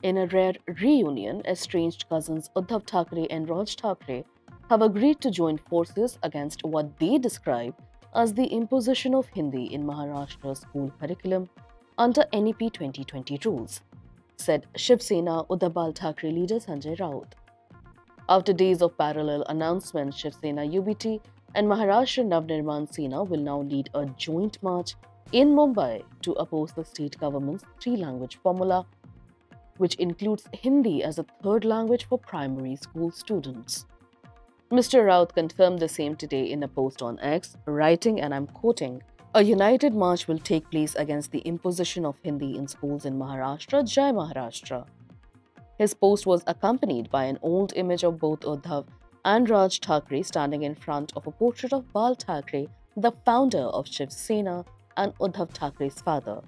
In a rare reunion, estranged cousins Uddhav Thackeray and Raj Thackeray have agreed to join forces against what they describe as the imposition of Hindi in Maharashtra's school curriculum under NEP 2020 rules, said Shiv Sena Uddhav Bal Thackeray leader Sanjay Raut. After days of parallel announcements, Shiv Sena UBT and Maharashtra Navnirman Sena will now lead a joint march in Mumbai to oppose the state government's three-language formula, which includes Hindi as a third language for primary school students. Mr. Raut confirmed the same today in a post on X, writing, and I'm quoting, "A united march will take place against the imposition of Hindi in schools in Maharashtra, Jai Maharashtra." His post was accompanied by an old image of both Uddhav and Raj Thackeray standing in front of a portrait of Bal Thackeray, the founder of Shiv Sena and Uddhav Thackeray's father.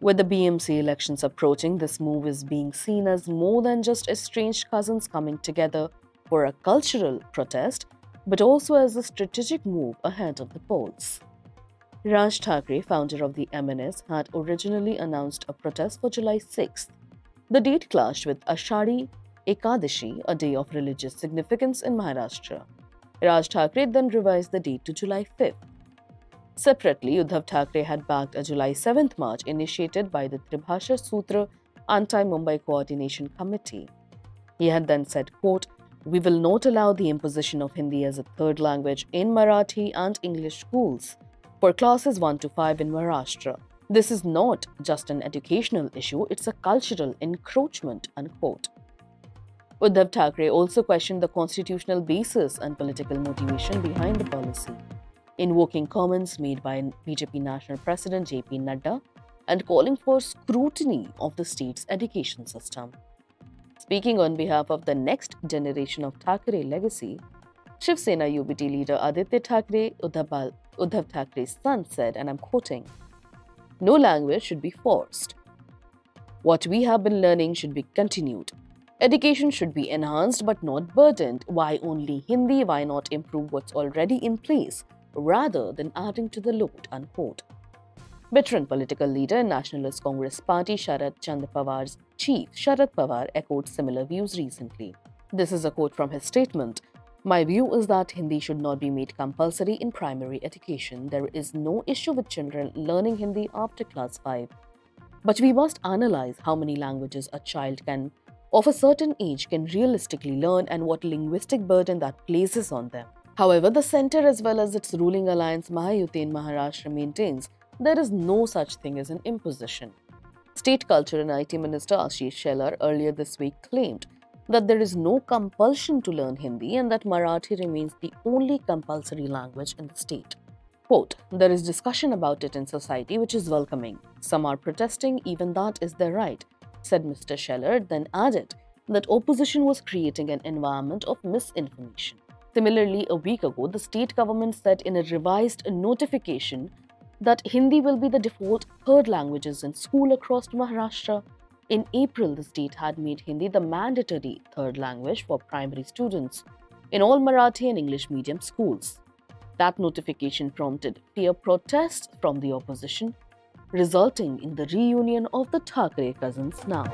With the BMC elections approaching, this move is being seen as more than just estranged cousins coming together for a cultural protest, but also as a strategic move ahead of the polls. Raj Thackeray, founder of the MNS, had originally announced a protest for July 6th. The date clashed with Ashadi Ekadashi, a day of religious significance in Maharashtra. Raj Thackeray then revised the date to July 5th. Separately, Uddhav Thackeray had backed a July 7th march initiated by the Tribhasha Sutra Anti-Mumbai Coordination Committee. He had then said, quote, "We will not allow the imposition of Hindi as a third language in Marathi and English schools for classes 1 to 5 in Maharashtra. This is not just an educational issue, it's a cultural encroachment," unquote. Uddhav Thackeray also questioned the constitutional basis and political motivation behind the policy, invoking comments made by BJP National President JP Nadda and calling for scrutiny of the state's education system. Speaking on behalf of the next generation of Thackeray legacy, Shiv Sena UBT leader Aditya Thackeray, Uddhav Thackeray's son, said, and I'm quoting, "No language should be forced. What we have been learning should be continued. Education should be enhanced but not burdened. Why only Hindi? Why not improve what's already in place rather than adding to the load?" unquote. Veteran political leader and Nationalist Congress Party Sharad Chand Pawar's chief, Sharad Pawar, echoed similar views recently. This is a quote from his statement. "My view is that Hindi should not be made compulsory in primary education. There is no issue with children learning Hindi after class 5. But we must analyze how many languages a child of a certain age can realistically learn and what linguistic burden that places on them." However, the centre as well as its ruling alliance Mahayuti in Maharashtra maintains there is no such thing as an imposition. State Culture and IT Minister Ashish Shelar earlier this week claimed that there is no compulsion to learn Hindi and that Marathi remains the only compulsory language in the state. Quote, "There is discussion about it in society which is welcoming. Some are protesting, even that is their right," said Mr. Shelar, then added that opposition was creating an environment of misinformation. Similarly, a week ago, the state government said in a revised notification that Hindi will be the default third languages in school across Maharashtra. In April, the state had made Hindi the mandatory third language for primary students in all Marathi and English medium schools. That notification prompted fierce protests from the opposition, resulting in the reunion of the Thackeray cousins now.